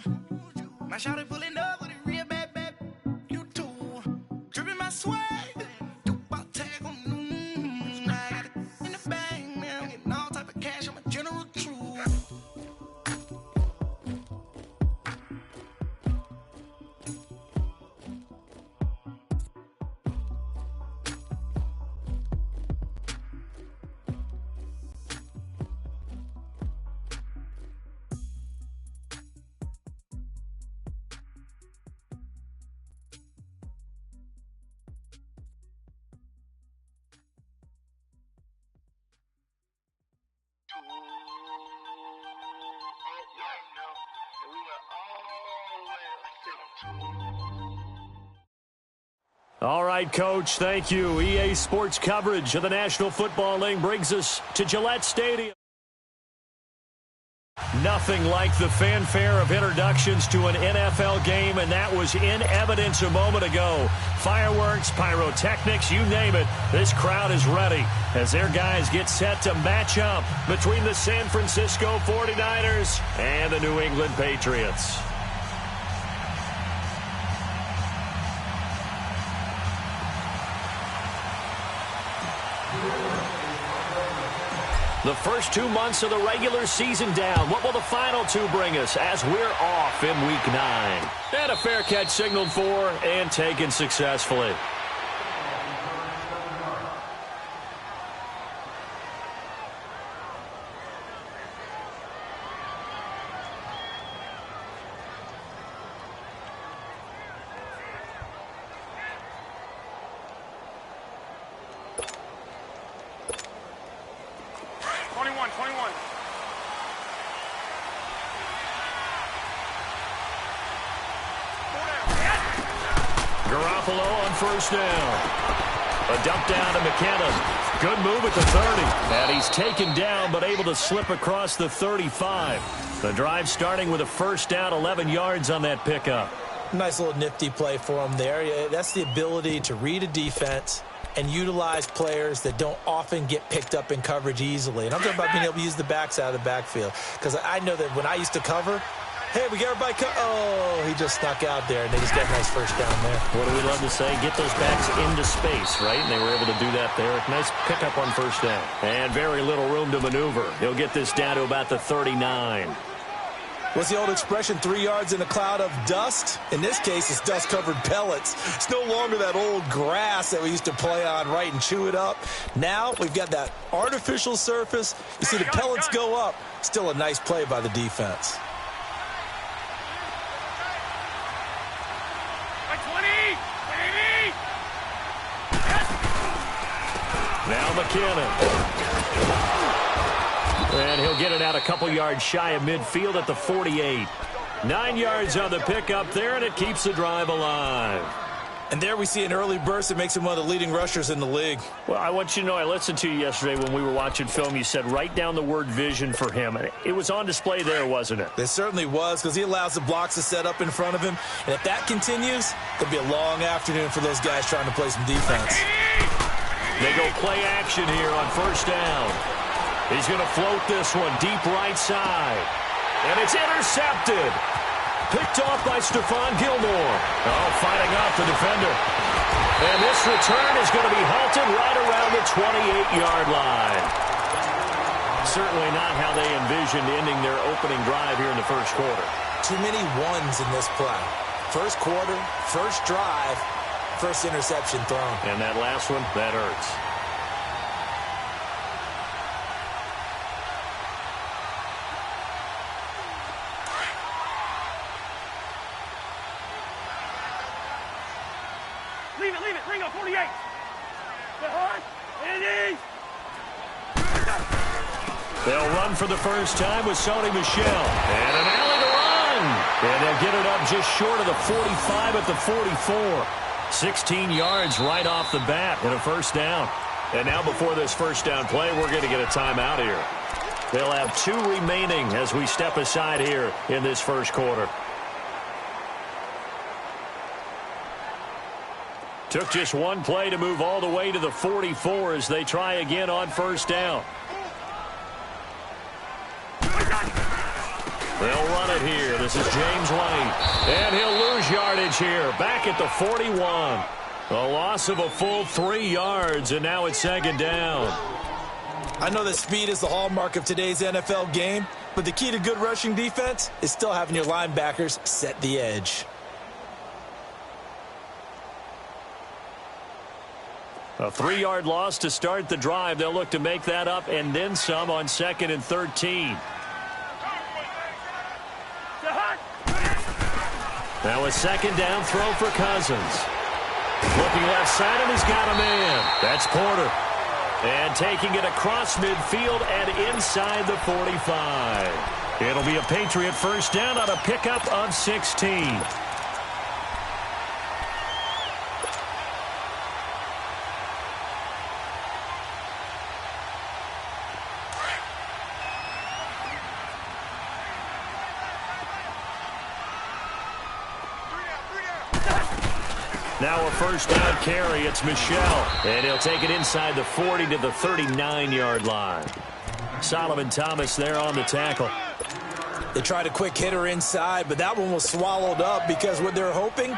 My shawty pulling up with a real bad, bad. You too. Dripping my swag. Do about tag on. I got it in the bag, man. I'm getting all type of cash. I'm a general true. All right, Coach, thank you. EA Sports coverage of the National Football League brings us to Gillette Stadium. Nothing like the fanfare of introductions to an NFL game, and that was in evidence a moment ago. Fireworks, pyrotechnics, you name it. This crowd is ready as their guys get set to match up between the San Francisco 49ers and the New England Patriots. The first 2 months of the regular season down. What will the final two bring us as we're off in Week 9? And a fair catch signaled for and taken successfully. First down. A dump down to McKinnon. Good move at the 30. And he's taken down but able to slip across the 35. The drive starting with a first down, 11 yards on that pickup. Nice little nifty play for him there. That's the ability to read a defense and utilize players that don't often get picked up in coverage easily. And I'm talking about being able to use the backs out of the backfield. Because I know that when I used to cover, hey, we got everybody oh, he just snuck out there, and they just got a nice first down there. What do we love to say? Get those backs into space, right? And they were able to do that there. Nice pickup on first down. And very little room to maneuver. He'll get this down to about the 39. What's the old expression, 3 yards in a cloud of dust? In this case, it's dust-covered pellets. It's no longer that old grass that we used to play on, right, and chew it up. Now we've got that artificial surface. You see the pellets go up. Still a nice play by the defense. Now McKinnon. And he'll get it out a couple yards shy of midfield at the 48. 9 yards on the pickup there, and it keeps the drive alive. And there we see an early burst that makes him one of the leading rushers in the league. Well, I want you to know, I listened to you yesterday when we were watching film. You said write down the word vision for him. And it was on display there, wasn't it? It certainly was, because he allows the blocks to set up in front of him. And if that continues, it'll be a long afternoon for those guys trying to play some defense. They go play action here on first down. He's going to float this one deep right side. And it's intercepted. Picked off by Stephon Gilmore. Oh, fighting off the defender. And this return is going to be halted right around the 28-yard line. Certainly not how they envisioned ending their opening drive here in the first quarter. Too many ones in this play. First quarter, first drive, first interception thrown. And that last one, that hurts. Leave it, Ringo, 48. They'll run for the first time with Sony Michel. And an alley to run. And they'll get it up just short of the 45 at the 44. 16 yards right off the bat and a first down. And now before this first down play, we're going to get a timeout here. They'll have 2 remaining as we step aside here in this first quarter. Took just one play to move all the way to the 44 as they try again on first down. They'll run it here. This is James White. And he'll lose yardage here. Back at the 41. A loss of a full 3 yards, and now it's second down. I know that speed is the hallmark of today's NFL game, but the key to good rushing defense is still having your linebackers set the edge. A 3-yard loss to start the drive. They'll look to make that up and then some on 2nd and 13. Now a second down throw for Cousins. Looking left side, and he's got a man. That's Porter. And taking it across midfield and inside the 45. It'll be a Patriot first down on a pickup of 16. Now a first down carry. It's Michel. And he'll take it inside the 40 to the 39-yard line. Solomon Thomas there on the tackle. They tried a quick hitter inside, but that one was swallowed up because what they're hoping,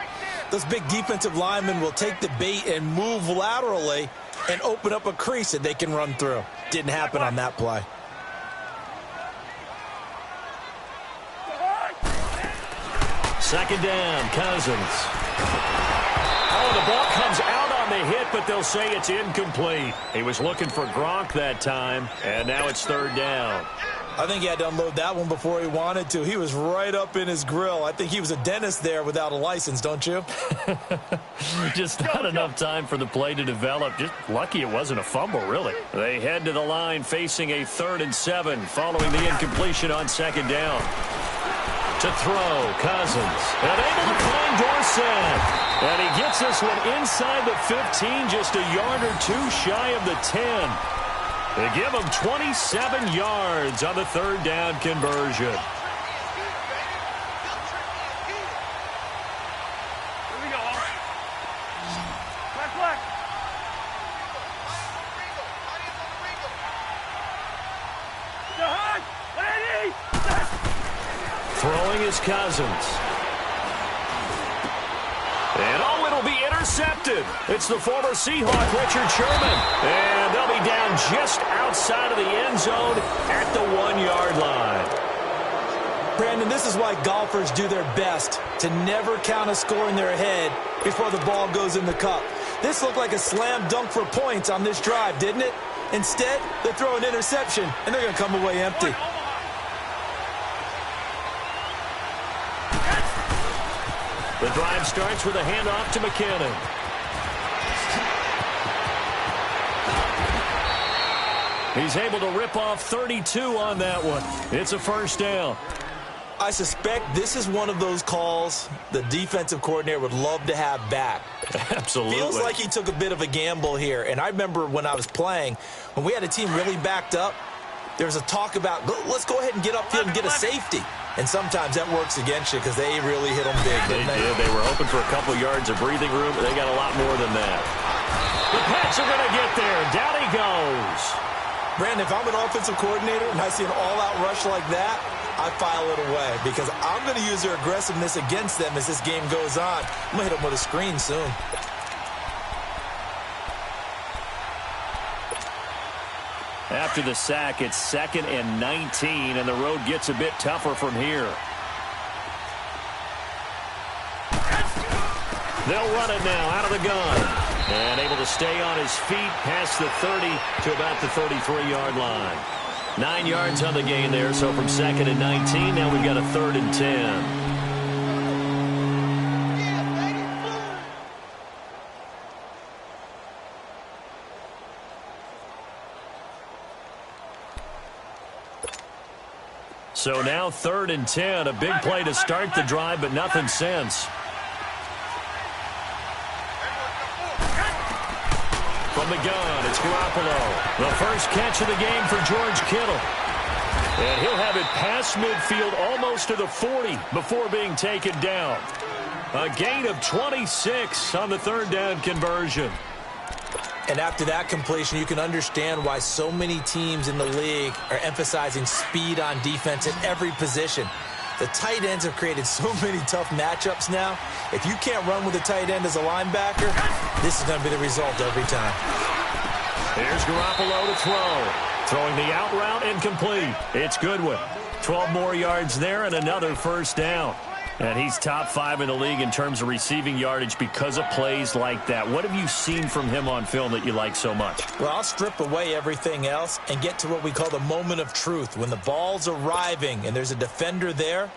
those big defensive linemen will take the bait and move laterally and open up a crease that they can run through. Didn't happen on that play. Second down, Cousins. Oh, the ball comes out on the hit, but they'll say it's incomplete. He was looking for Gronk that time, and now it's third down. I think he had to unload that one before he wanted to. He was right up in his grill. I think he was a dentist there without a license, don't you? Just not enough time for the play to develop. Just lucky it wasn't a fumble, really. They head to the line facing a 3rd and 7 following the incompletion on second down. To throw, Cousins. And able to find Dorsett. And he gets this one inside the 15, just a yard or two shy of the 10. They give him 27 yards on the third down conversion. Here we go. Flag. Throwing is Cousins. And it'll be intercepted. It's the former Seahawk, Richard Sherman. And they'll be down just outside of the end zone at the 1-yard line. Brandon, this is why golfers do their best to never count a score in their head before the ball goes in the cup. This looked like a slam dunk for points on this drive, didn't it? Instead, they throw an interception, and they're going to come away empty. The drive starts with a handoff to McKinnon. He's able to rip off 32 on that one. It's a first down. I suspect this is one of those calls the defensive coordinator would love to have back. Absolutely. Feels like he took a bit of a gamble here. And I remember when I was playing, when we had a team really backed up, there was a talk about, let's go ahead and get upfield and get a safety. And sometimes that works against you because they really hit them big, didn't they? They were hoping for a couple yards of breathing room, but they got a lot more than that. The Pats are going to get there. Down he goes. Brandon, if I'm an offensive coordinator and I see an all-out rush like that, I file it away because I'm going to use their aggressiveness against them as this game goes on. I'm going to hit them with a screen soon. After the sack, it's 2nd and 19, and the road gets a bit tougher from here. They'll run it now out of the gun. And able to stay on his feet past the 30 to about the 33-yard line. 9 yards on the gain there, so from 2nd and 19, now we've got a 3rd and 10. So now 3rd and 10, a big play to start the drive, but nothing since. From the gun, it's Garoppolo. The first catch of the game for George Kittle. And he'll have it past midfield almost to the 40 before being taken down. A gain of 26 on the 3rd down conversion. And after that completion, you can understand why so many teams in the league are emphasizing speed on defense at every position. The tight ends have created so many tough matchups now. If you can't run with a tight end as a linebacker, this is going to be the result every time. Here's Garoppolo to throw. Throwing the out route incomplete. It's Goodwin. 12 more yards there and another first down. And he's top 5 in the league in terms of receiving yardage because of plays like that. What have you seen from him on film that you like so much? Well, I'll strip away everything else and get to what we call the moment of truth. When the ball's arriving and there's a defender there,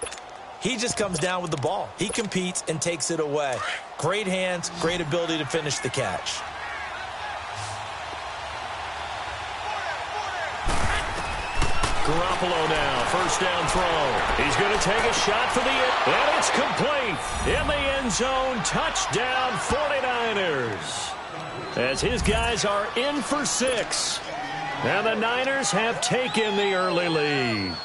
he just comes down with the ball. He competes and takes it away. Great hands, great ability to finish the catch. Garoppolo now, first down throw. He's going to take a shot for the end, and it's complete. In the end zone, touchdown 49ers. As his guys are in for 6. And the Niners have taken the early lead.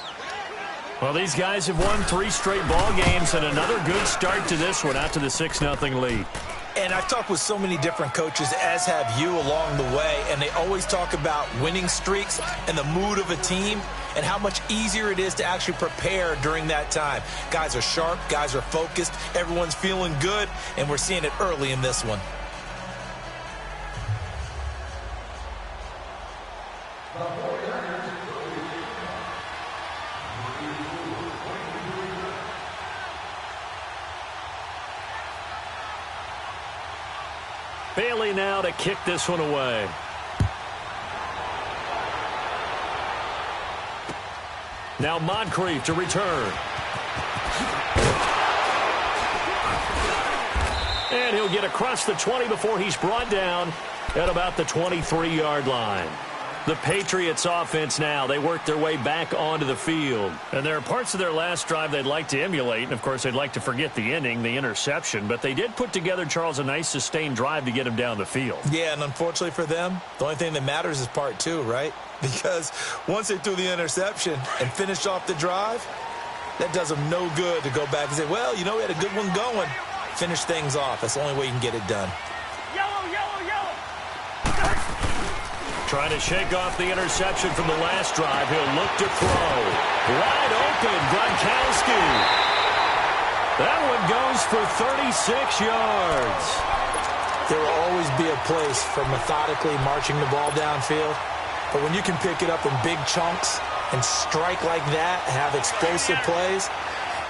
Well, these guys have won 3 straight ball games, and another good start to this one, out to the 6-0 lead. And I've talked with so many different coaches, as have you, along the way, and they always talk about winning streaks and the mood of a team and how much easier it is to actually prepare during that time. Guys are sharp, guys are focused, everyone's feeling good, and we're seeing it early in this one. Bailey now to kick this one away. Now Moncrief to return. And he'll get across the 20 before he's brought down at about the 23-yard line. The Patriots offense now, they work their way back onto the field. And there are parts of their last drive they'd like to emulate. And, of course, they'd like to forget the ending, the interception. But they did put together, Charles, a nice sustained drive to get him down the field. Yeah, and unfortunately for them, the only thing that matters is part 2, right? Because once they threw the interception and finished off the drive, that does them no good to go back and say, well, you know, we had a good one going. Finish things off. That's the only way you can get it done. Yellow, yellow, yellow. Trying to shake off the interception from the last drive. He'll look to throw. Wide open, Gronkowski. That one goes for 36 yards. There will always be a place for methodically marching the ball downfield. But when you can pick it up in big chunks and strike like that, have explosive plays,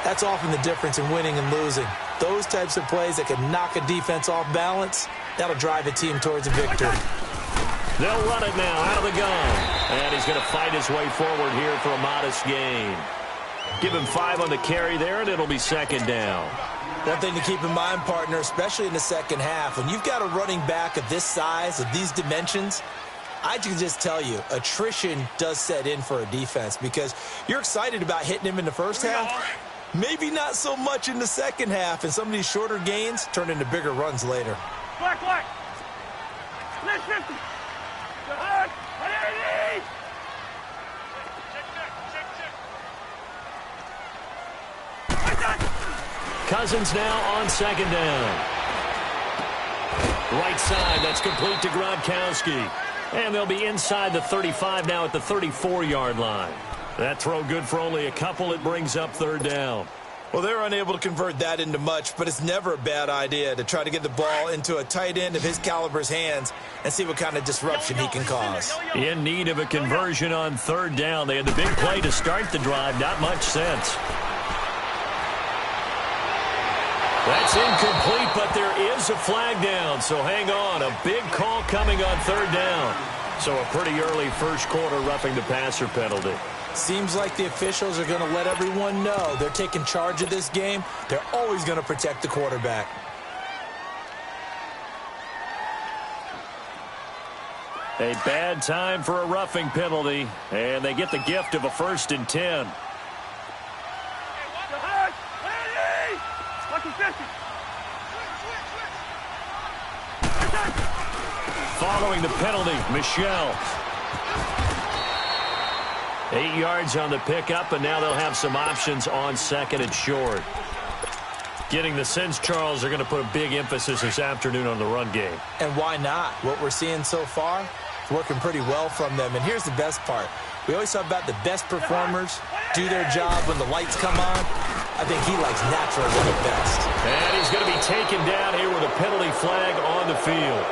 that's often the difference in winning and losing. Those types of plays that can knock a defense off balance, that'll drive a team towards a victory. They'll run it now out of the gun. And he's going to fight his way forward here for a modest gain. Give him 5 on the carry there, and it'll be second down. One thing to keep in mind, partner, especially in the second half, when you've got a running back of this size, of these dimensions, I can just tell you, attrition does set in for a defense because you're excited about hitting him in the first half. Maybe not so much in the second half, and some of these shorter gains turn into bigger runs later. Black, black. Split 50. Good. Ready. Cousins now on second down. Right side, that's complete to Gronkowski. And they'll be inside the 35 now at the 34-yard line. That throw good for only a couple. It brings up third down. Well, they're unable to convert that into much, but it's never a bad idea to try to get the ball into a tight end of his caliber's hands and see what kind of disruption he can cause. In need of a conversion on third down. They had the big play to start the drive. Not much sense. That's incomplete, but there is a flag down, so hang on. A big call coming on third down. So a pretty early first quarter roughing the passer penalty. Seems like the officials are going to let everyone know they're taking charge of this game. They're always going to protect the quarterback. A bad time for a roughing penalty, and they get the gift of a 1st and 10. Following the penalty, Michelle. 8 yards on the pickup, and now they'll have some options on second and short. Getting the sense, Charles, they're going to put a big emphasis this afternoon on the run game. And why not? What we're seeing so far is working pretty well from them. And here's the best part. We always talk about the best performers do their job when the lights come on. I think he likes natural running best. And he's going to be taken down here with a penalty flag on the field.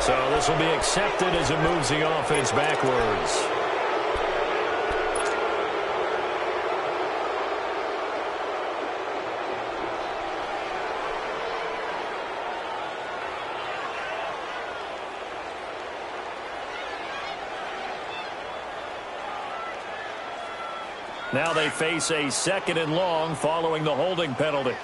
So this will be accepted as it moves the offense backwards. Now they face a 2nd and long following the holding penalty.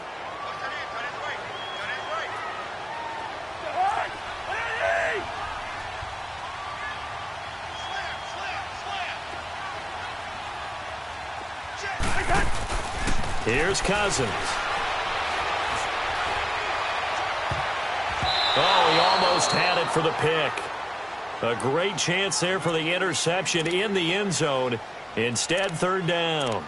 Here's Cousins. Oh, he almost had it for the pick. A great chance there for the interception in the end zone. Instead, 3rd down.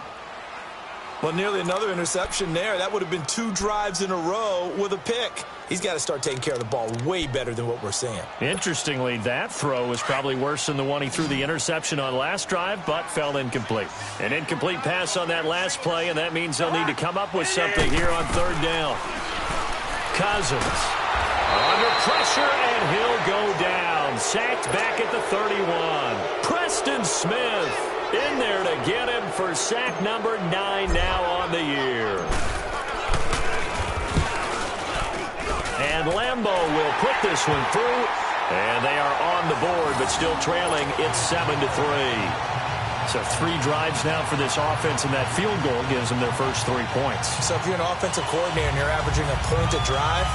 Well, nearly another interception there. That would have been 2 drives in a row with a pick. He's got to start taking care of the ball way better than what we're seeing. Interestingly, that throw was probably worse than the one he threw the interception on last drive, but fell incomplete. An incomplete pass on that last play, and that means they'll need to come up with something here on 3rd down. Cousins under pressure, and he'll go down. Sacked back at the 31. Preston Smith in there to get him for sack number 9 now on the year. And Lambo will put this one through, and they are on the board, but still trailing. It's 7-3. So 3 drives now for this offense, and that field goal gives them their first 3 points. So if you're an offensive coordinator and you're averaging a point a drive,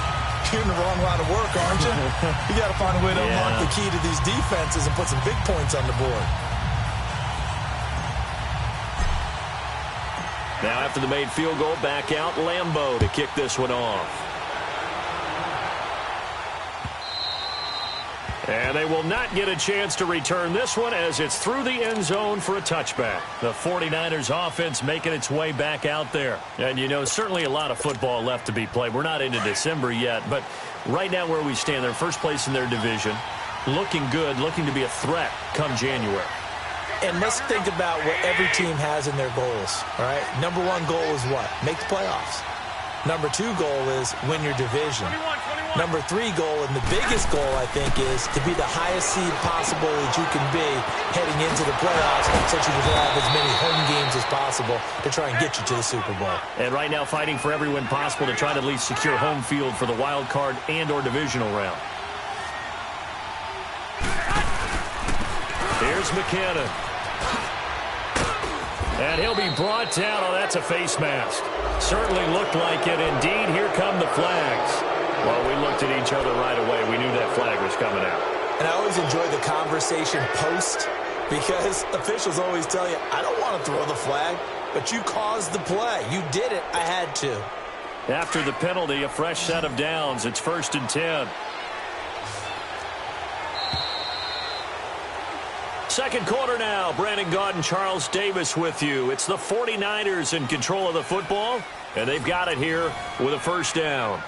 you're in the wrong line of work, aren't you? You got to find a way to unlock the key to these defenses and put some big points on the board. Now after the made field goal, back out Lambo to kick this one off. And they will not get a chance to return this one as it's through the end zone for a touchback. The 49ers offense making its way back out there. And, you know, certainly a lot of football left to be played. We're not into December yet, but right now where we stand, they're first place in their division. Looking good, looking to be a threat come January. And let's think about what every team has in their goals, all right? Number 1 goal is what? Make the playoffs. Number 2 goal is win your division. 21. Number 3 goal, and the biggest goal, I think, is to be the highest seed possible that you can be heading into the playoffs so you can have as many home games as possible to try and get you to the Super Bowl. And right now fighting for every win possible to try to at least secure home field for the wild card and or divisional round. Here's McKinnon. And he'll be brought down. Oh, that's a face mask. Certainly looked like it. Indeed, here come the flags. Well, we looked at each other right away. We knew that flag was coming out. And I always enjoy the conversation post because officials always tell you, I don't want to throw the flag, but you caused the play. You did it. I had to. After the penalty, a fresh set of downs. It's 1st and 10. Second quarter now. Brandon Gaudin and Charles Davis with you. It's the 49ers in control of the football, and they've got it here with a 1st down.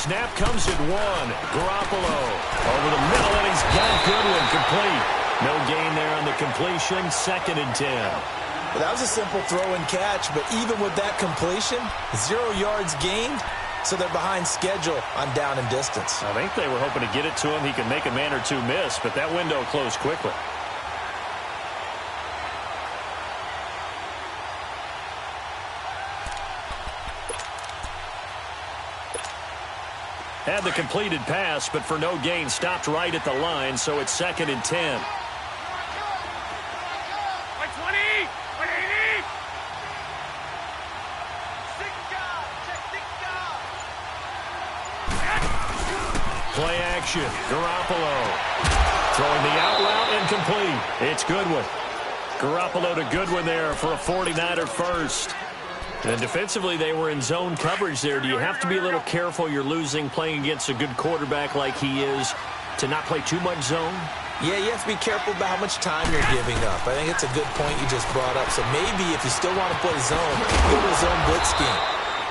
Snap comes at 1. Garoppolo over the middle, and he's got Goodwin complete. No gain there on the completion. 2nd and 10. Well, that was a simple throw and catch, but even with that completion, 0 yards gained, so they're behind schedule on down and distance. I think they were hoping to get it to him. He could make a man or 2 miss, but that window closed quickly. Had the completed pass, but for no gain, stopped right at the line, so it's 2nd and 10. Play action. Garoppolo throwing the out route incomplete. It's Goodwin. Garoppolo to Goodwin there for a 49er first. And defensively, they were in zone coverage there. Do you have to be a little careful? You're losing playing against a good quarterback like he is to not play too much zone? Yeah, you have to be careful about how much time you're giving up. I think it's a good point you just brought up. So maybe if you still want to play zone, go to a zone blitz scheme.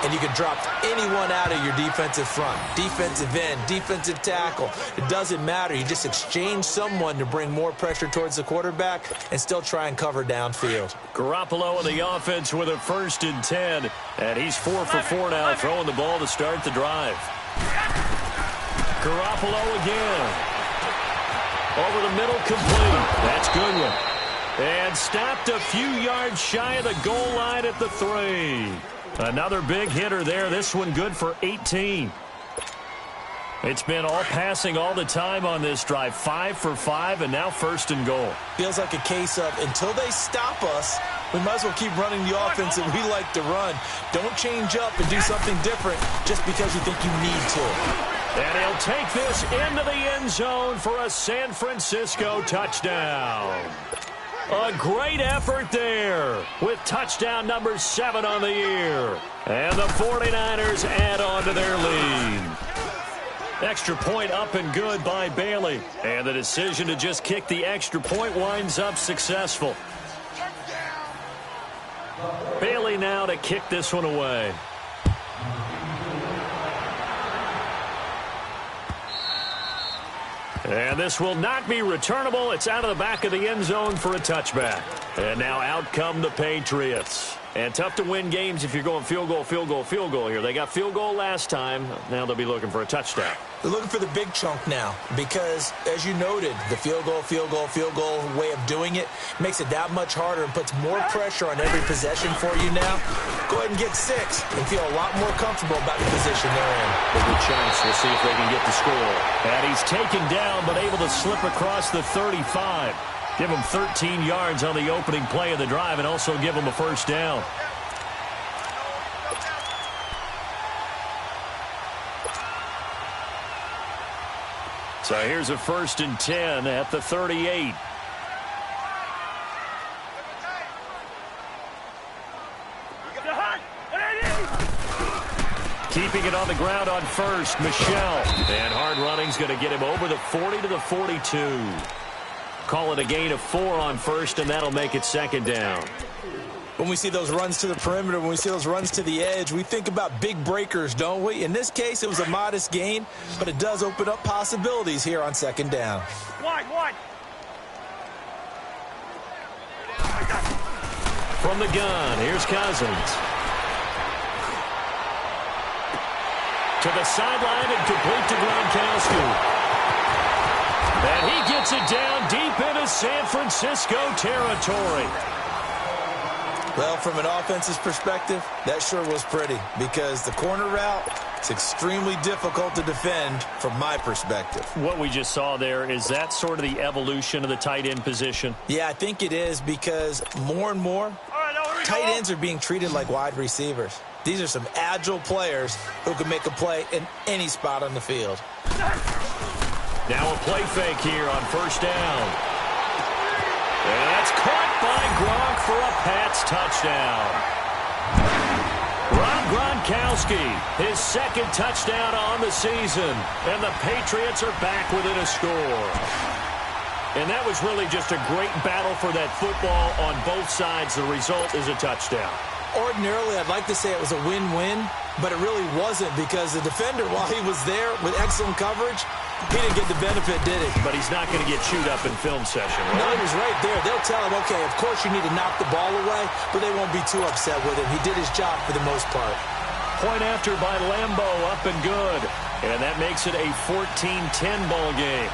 And you can drop anyone out of your defensive front, defensive end, defensive tackle. It doesn't matter. You just exchange someone to bring more pressure towards the quarterback and still try and cover downfield. Garoppolo in the offense with a 1st and 10. And he's 4 for 4 now, throwing the ball to start the drive. Garoppolo again. Over the middle, complete. That's Goodwin. And stopped a few yards shy of the goal line at the 3. Another big hitter there. This one good for 18. It's been all passing all the time on this drive. 5 for 5, and now 1st and goal. Feels like a case of until they stop us, we might as well keep running the offense that we like to run. Don't change up and do something different just because you think you need to. And he'll take this into the end zone for a San Francisco touchdown. A great effort there with touchdown number 7 on the year. And the 49ers add on to their lead. Extra point up and good by Bailey. And the decision to just kick the extra point winds up successful. Bailey now to kick this one away. And this will not be returnable. It's out of the back of the end zone for a touchback. And now out come the Patriots. And tough to win games if you're going field goal, field goal, field goal here. They got field goal last time. Now they'll be looking for a touchdown. They're looking for the big chunk now because, as you noted, the field goal way of doing it makes it that much harder and puts more pressure on every possession for you now. Go ahead and get 6 and feel a lot more comfortable about the position they're in. A good chance. We'll see if they can get the score. And he's taken down but able to slip across the 35. Give him 13 yards on the opening play of the drive and also give him a 1st down. So here's a 1st and 10 at the 38. Keeping it on the ground on 1st, Michelle. And hard running's going to get him over the 40 to the 42. Call it a gain of 4 on 1st, and that'll make it 2nd down. When we see those runs to the perimeter, when we see those runs to the edge, we think about big breakers, don't we? In this case, it was a modest gain, but it does open up possibilities here on 2nd down. Wide. From the gun, here's Cousins. To the sideline and complete to Gronkowski. And he gets it down deep into San Francisco territory. Well, from an offense's perspective, that sure was pretty because the corner route is extremely difficult to defend from my perspective. What we just saw there, is that sort of the evolution of the tight end position? Yeah, I think it is because more and more, tight ends are being treated like wide receivers. These are some agile players who can make a play in any spot on the field. Now a play fake here on 1st down. And that's caught by Gronk for a Pats touchdown. Rob Gronkowski, his 2nd touchdown on the season. And the Patriots are back within a score. And that was really just a great battle for that football on both sides. The result is a touchdown. Ordinarily, I'd like to say it was a win-win, but it really wasn't because the defender, while he was there with excellent coverage, he didn't get the benefit, did he? But he's not going to get chewed up in film session, right? No, he was right there. They'll tell him, okay, of course you need to knock the ball away, but they won't be too upset with him. He did his job for the most part. Point after by Lambeau, up and good. And that makes it a 14-10 ball game.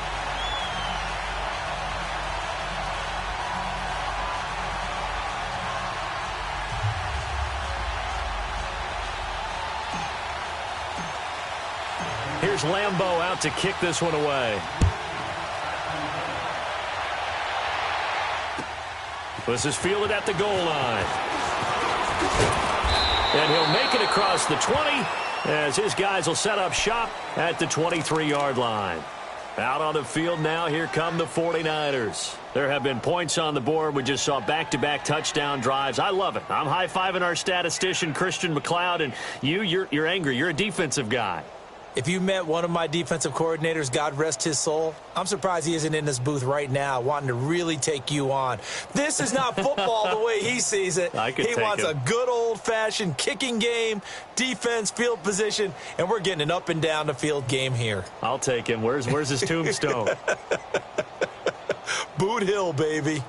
Here's Lambeau out to kick this one away. This is fielded at the goal line. And he'll make it across the 20 as his guys will set up shop at the 23-yard line. Out on the field now, here come the 49ers. There have been points on the board. We just saw back-to-back touchdown drives. I love it. I'm high-fiving our statistician, Christian McLeod, and you're angry. You're a defensive guy. If you met one of my defensive coordinators, God rest his soul, I'm surprised he isn't in this booth right now wanting to really take you on. This is not football the way he sees it. He wants a good old-fashioned kicking game, defense, field position, and we're getting an up-and-down-the-field game here. I'll take him. Where's his tombstone? Boot Hill, baby.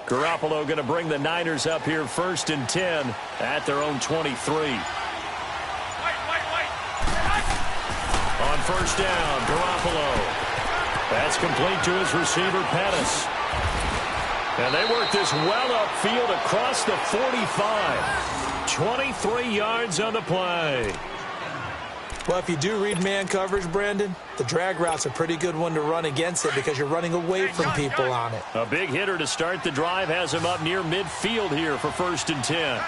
Garoppolo going to bring the Niners up here 1st and 10 at their own 23. On 1st down, Garoppolo. That's complete to his receiver, Pettis. And they work this well upfield across the 45. 23 yards on the play. Well, if you do read man coverage, Brandon, the drag route's a pretty good one to run against it because you're running away from people on it. A big hitter to start the drive has him up near midfield here for 1st and 10.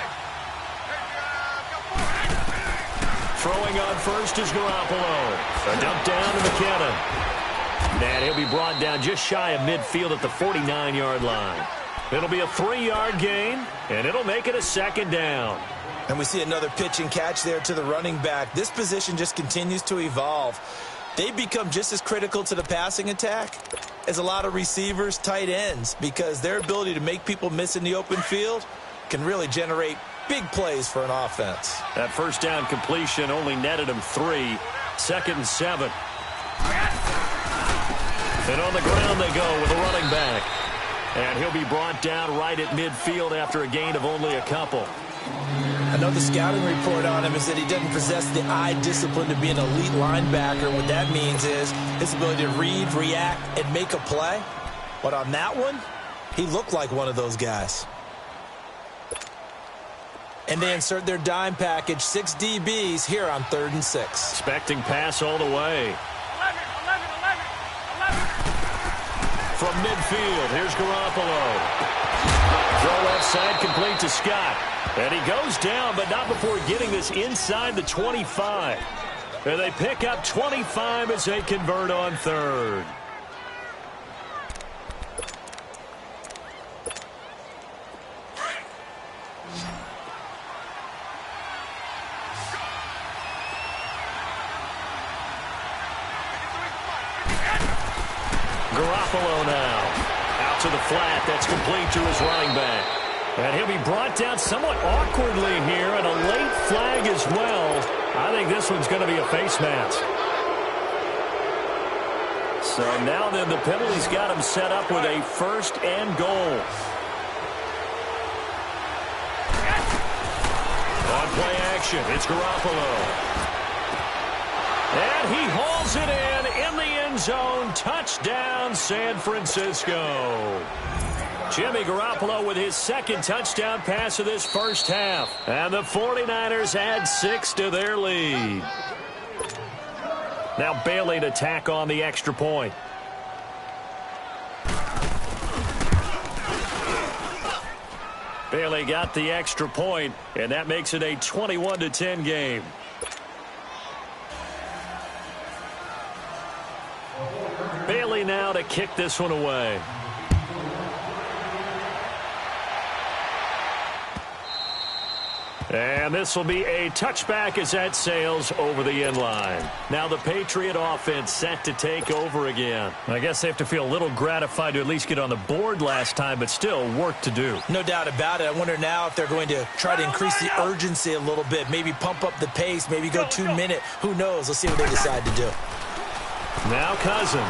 Throwing on first is Garoppolo. A dump down to McKinnon. And he'll be brought down just shy of midfield at the 49-yard line. It'll be a 3-yard gain, and it'll make it a 2nd down. And we see another pitch and catch there to the running back. This position just continues to evolve. They become just as critical to the passing attack as a lot of receivers, tight ends, because their ability to make people miss in the open field can really generate big plays for an offense. That 1st down completion only netted him 3. 2nd and 7. And on the ground they go with a running back. And he'll be brought down right at midfield after a gain of only a couple. I know the scouting report on him is that he doesn't possess the eye discipline to be an elite linebacker. What that means is his ability to read, react, and make a play. But on that one, he looked like one of those guys. And they insert their dime package, 6 DBs here on 3rd and 6. Expecting pass all the way. 11. From midfield, here's Garoppolo. Throw left side complete to Scott. And he goes down, but not before getting this inside the 25. And they pick up 25 as they convert on 3rd. Garoppolo now. Out to the flat. That's complete to his running back. And he'll be brought down somewhat awkwardly here, and a late flag as well. I think this one's going to be a face mask. So now then the penalty's got him set up with a 1st and goal. On play action, it's Garoppolo. And he hauls it in the end zone. Touchdown, San Francisco. Jimmy Garoppolo with his 2nd touchdown pass of this 1st half. And the 49ers add 6 to their lead. Now Bailey to tack on the extra point. Bailey got the extra point, and that makes it a 21-10 game. Bailey now to kick this one away. And this will be a touchback as that sails over the end line. Now the Patriot offense set to take over again. I guess they have to feel a little gratified to at least get on the board last time, but still work to do. No doubt about it. I wonder now if they're going to try to increase the urgency a little bit, maybe pump up the pace, maybe go 2-minute. Who knows? Let's see what they decide to do. Now Cousins.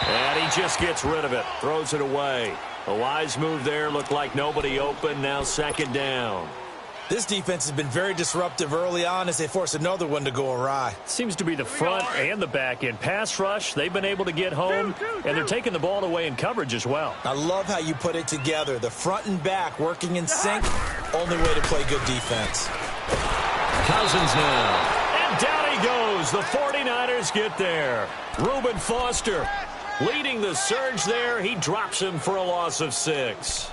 And he just gets rid of it, throws it away. A wise move there. Looked like nobody open. Now 2nd down. This defense has been very disruptive early on as they force another one to go awry. Seems to be the front and the back end. Pass rush, they've been able to get home, and they're taking the ball away in coverage as well. I love how you put it together. The front and back working in sync. Only way to play good defense. Cousins now. And down he he goes. The 49ers get there. Reuben Foster leading the surge there. He drops him for a loss of 6.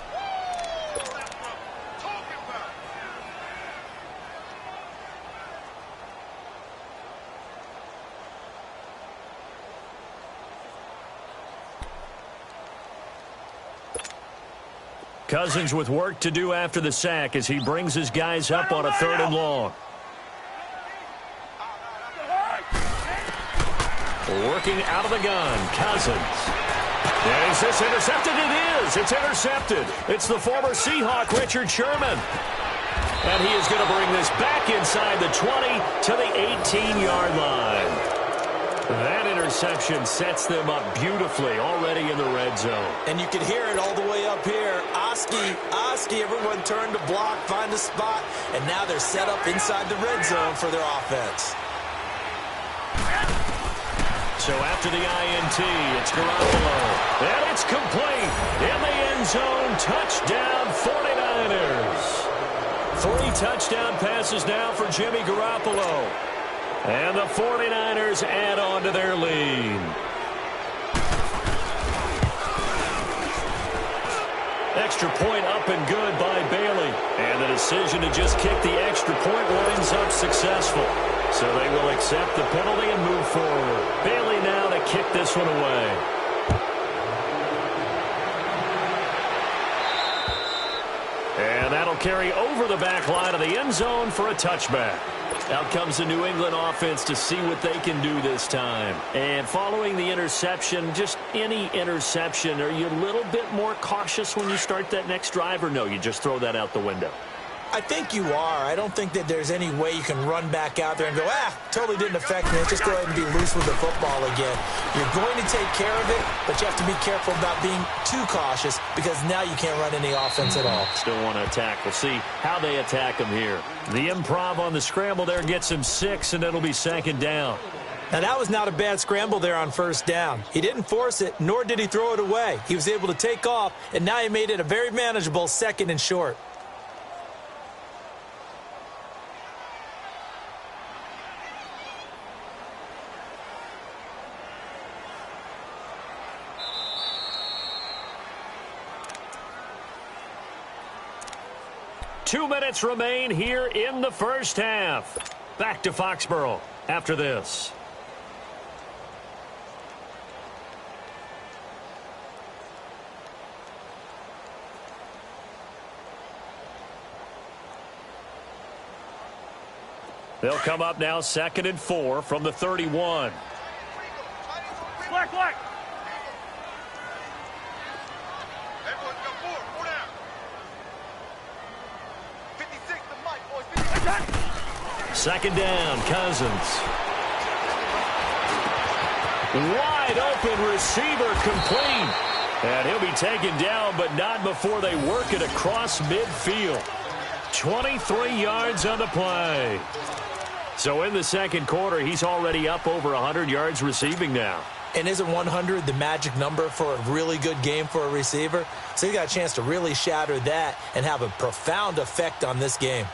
Cousins with work to do after the sack as he brings his guys up on a 3rd and long. Working out of the gun, Cousins. Is this intercepted? It is. It's intercepted. It's the former Seahawk, Richard Sherman. And he is going to bring this back inside the 20 to the 18-yard line. That interception sets them up beautifully already in the red zone. And you can hear it all the way up here. Oski, everyone turned to block, find a spot, and now they're set up inside the red zone for their offense. So after the INT, it's Garoppolo. And it's complete. In the end zone, touchdown 49ers. 3 touchdown passes now for Jimmy Garoppolo. And the 49ers add on to their lead. Extra point up and good by Bailey. And the decision to just kick the extra point winds up successful. So they will accept the penalty and move forward. Bailey now to kick this one away. And that'll carry over the back line of the end zone for a touchback. Out comes the New England offense to see what they can do this time. And following the interception, just any interception, are you a little bit more cautious when you start that next drive, or no, you just throw that out the window? I think you are. I don't think that there's any way you can run back out there and go, totally didn't affect me. Just go ahead and be loose with the football again. You're going to take care of it, but you have to be careful about being too cautious because now you can't run any offense at all. Still want to attack. We'll see how they attack him here. The improv on the scramble there gets him 6, and it'll be 2nd down. Now, that was not a bad scramble there on 1st down. He didn't force it, nor did he throw it away. He was able to take off, and now he made it a very manageable 2nd and short. Two minutes remain here in the first half. Back to Foxborough after this. They'll come up now 2nd and 4 from the 31. Black. Everyone's got 4 down. 56 to Mike, boys. 2nd down, Cousins. Wide open receiver complete. And he'll be taken down, but not before they work it across midfield. 23 yards on the play. So in the 2nd quarter, he's already up over 100 yards receiving now. And isn't 100 the magic number for a really good game for a receiver? So he got a chance to really shatter that and have a profound effect on this game.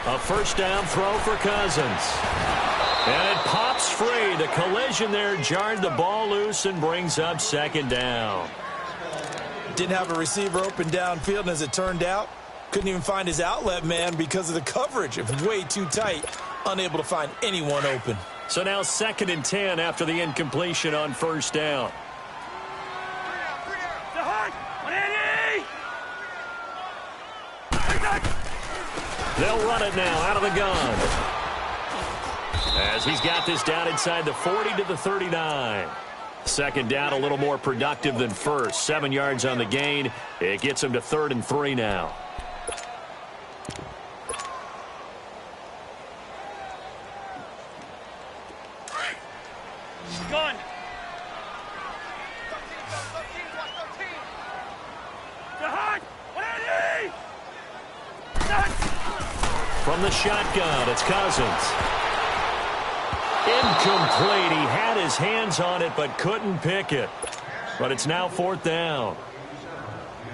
A 1st down throw for Cousins. And it pops free. The collision there jarred the ball loose and brings up 2nd down. Didn't have a receiver open downfield, and as it turned out, couldn't even find his outlet man because of the coverage. It was way too tight, unable to find anyone open. So now 2nd and 10 after the incompletion on 1st down. They'll run it now out of the gun. As he's got this down inside the 40 to the 39. 2nd down a little more productive than 1st. 7 yards on the gain. It gets him to 3rd and 3 now. Gun. from the shotgun. It's Cousins. Incomplete. He had his hands on it but couldn't pick it. But it's now 4th down.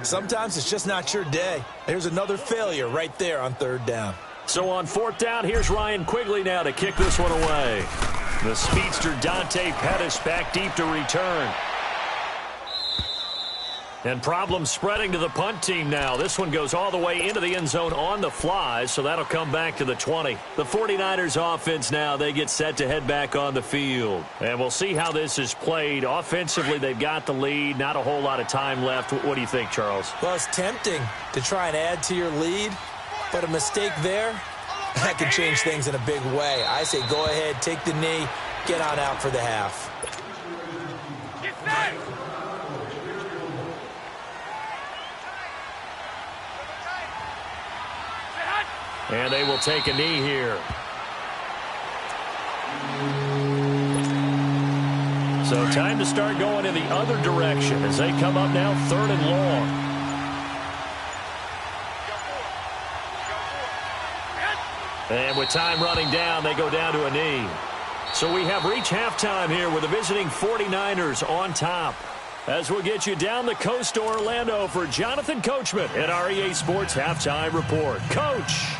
Sometimes it's just not your day. There's another failure right there on 3rd down. So on 4th down, here's Ryan Quigley now to kick this one away. The speedster Dante Pettis back deep to return. And problems spreading to the punt team now. This one goes all the way into the end zone on the fly, so that'll come back to the 20. The 49ers offense now, they get set to head back on the field. And we'll see how this is played. Offensively, they've got the lead. Not a whole lot of time left. What do you think, Charles? Well, it's tempting to try and add to your lead, but a mistake there, that can change things in a big way. I say go ahead, take the knee, get on out for the half. And they will take a knee here. So time to start going in the other direction as they come up now 3rd and long. And with time running down, they go down to a knee. So we have reached halftime here with the visiting 49ers on top. As we'll get you down the coast to Orlando for Jonathan Coachman at our EA Sports Halftime Report. Coach!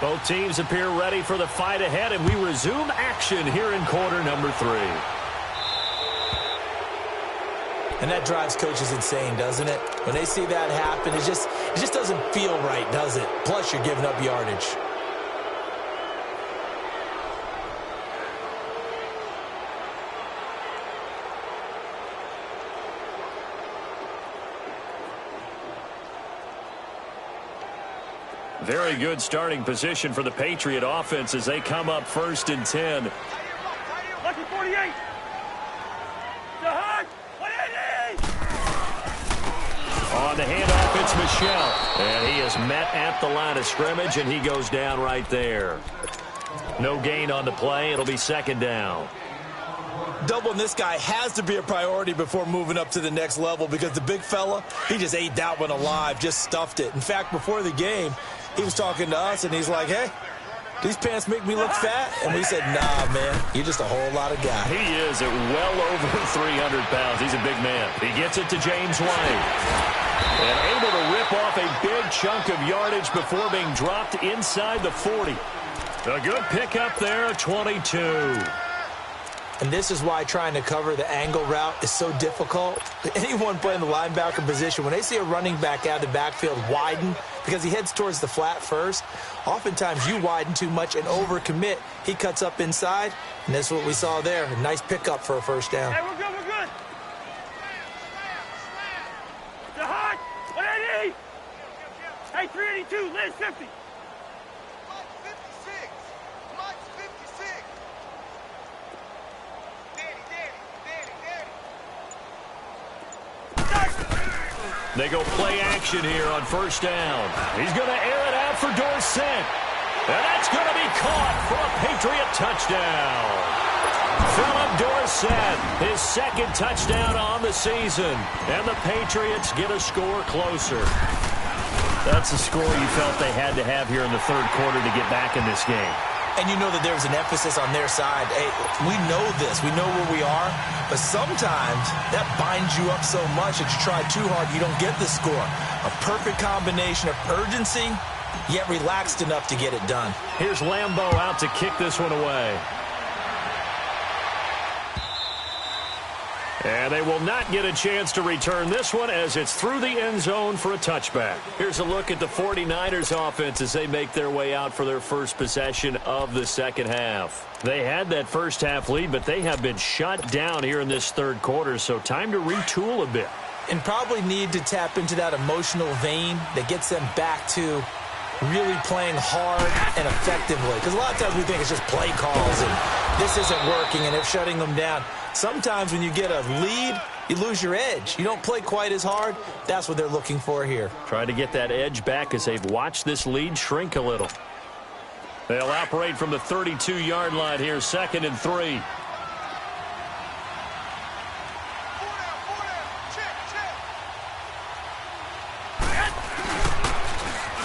Both teams appear ready for the fight ahead, and we resume action here in quarter number 3. And that drives coaches insane, doesn't it? When they see that happen, it just doesn't feel right, does it? Plus, you're giving up yardage. Very good starting position for the Patriot offense as they come up 1st and 10. Lucky 48. The hard. 180. On the handoff, it's Michelle. And he is met at the line of scrimmage, and he goes down right there. No gain on the play. It'll be 2nd down. Doubling this guy has to be a priority before moving up to the next level because the big fella, he just ate that one alive, just stuffed it. In fact, before the game, he was talking to us, and he's like, hey, these pants make me look fat? And we said, nah, man, you're just a whole lot of guy. He is at well over 300 pounds. He's a big man. He gets it to James White. And able to rip off a big chunk of yardage before being dropped inside the 40. A good pickup there, 22. And this is why trying to cover the angle route is so difficult. Anyone playing the linebacker position, when they see a running back out of the backfield widen because he heads towards the flat first, oftentimes you widen too much and overcommit. He cuts up inside, and that's what we saw there. A nice pickup for a 1st down. Hey, we're good, we're good. The hot. 180. Hey, 382. Liz 50. Mike's 56. Mike's 56. They go play action here on 1st down. He's going to air it out for Dorsett. And that's going to be caught for a Patriot touchdown. Philip Dorsett, his 2nd touchdown on the season. And the Patriots get a score closer. That's a score you felt they had to have here in the 3rd quarter to get back in this game. And you know that there's an emphasis on their side. Hey, we know this. We know where we are. But sometimes that binds you up so much that you try too hard, you don't get the score. A perfect combination of urgency, yet relaxed enough to get it done. Here's Lambeau out to kick this one away. And they will not get a chance to return this one as it's through the end zone for a touchback. Here's a look at the 49ers offense as they make their way out for their first possession of the second half. They had that first half lead, but they have been shut down here in this third quarter, so time to retool a bit. And probably need to tap into that emotional vein that gets them back to really playing hard and effectively. Because a lot of times we think it's just play calls and this isn't working and they're shutting them down. Sometimes when you get a lead, you lose your edge. You don't play quite as hard. That's what they're looking for here. Trying to get that edge back as they've watched this lead shrink a little. They'll operate from the 32-yard line here, 2nd and 3.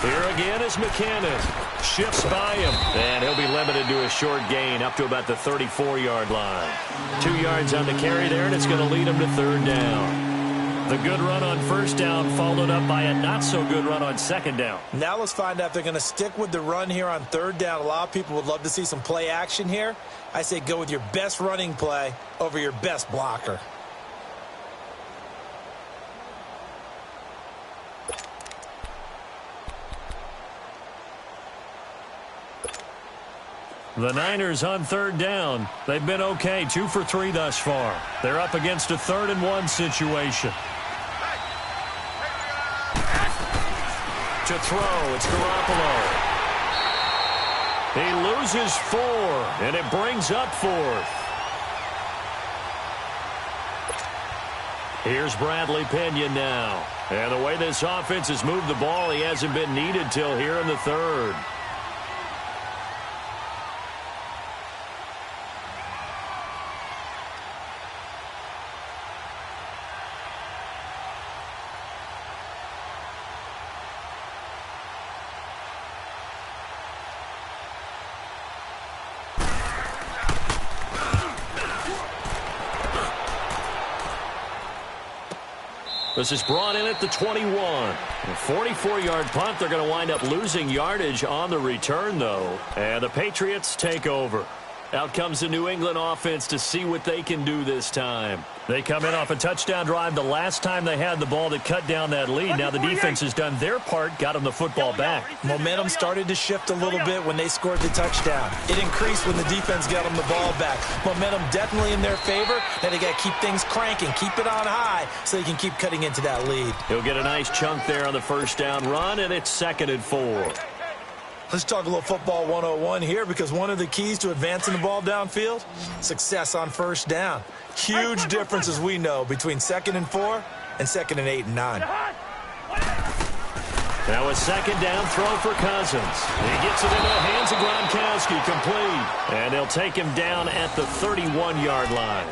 Here again is McKinnon. Shifts by him, and he'll be limited to a short gain up to about the 34-yard line. 2 yards on the carry there, and it's going to lead him to 3rd down. The good run on 1st down followed up by a not-so-good run on 2nd down. Now let's find out if they're going to stick with the run here on 3rd down. A lot of people would love to see some play action here. I say go with your best running play over your best blocker. The Niners on 3rd down. They've been okay, 2 for 3 thus far. They're up against a 3rd and 1 situation. To throw, it's Garoppolo. He loses 4, and it brings up 4th. Here's Bradley Pinion now. And the way this offense has moved the ball, he hasn't been needed till here in the 3rd. This is brought in at the 21. A 44-yard punt. They're going to wind up losing yardage on the return, though. And the Patriots take over. Out comes the New England offense to see what they can do this time. They come in off a touchdown drive the last time they had the ball to cut down that lead. Now the defense has done their part, got them the football back. Momentum started to shift a little bit when they scored the touchdown. It increased when the defense got them the ball back. Momentum definitely in their favor. Now they got to keep things cranking, keep it on high so they can keep cutting into that lead. He'll get a nice chunk there on the 1st down run, and it's 2nd and 4. Let's talk a little football 101 here, because one of the keys to advancing the ball downfield, success on 1st down. Huge difference, as we know, between 2nd and 4 and 2nd and 8 and 9. Now a 2nd down throw for Cousins. He gets it into the hands of Gronkowski, complete. And they'll take him down at the 31-yard line.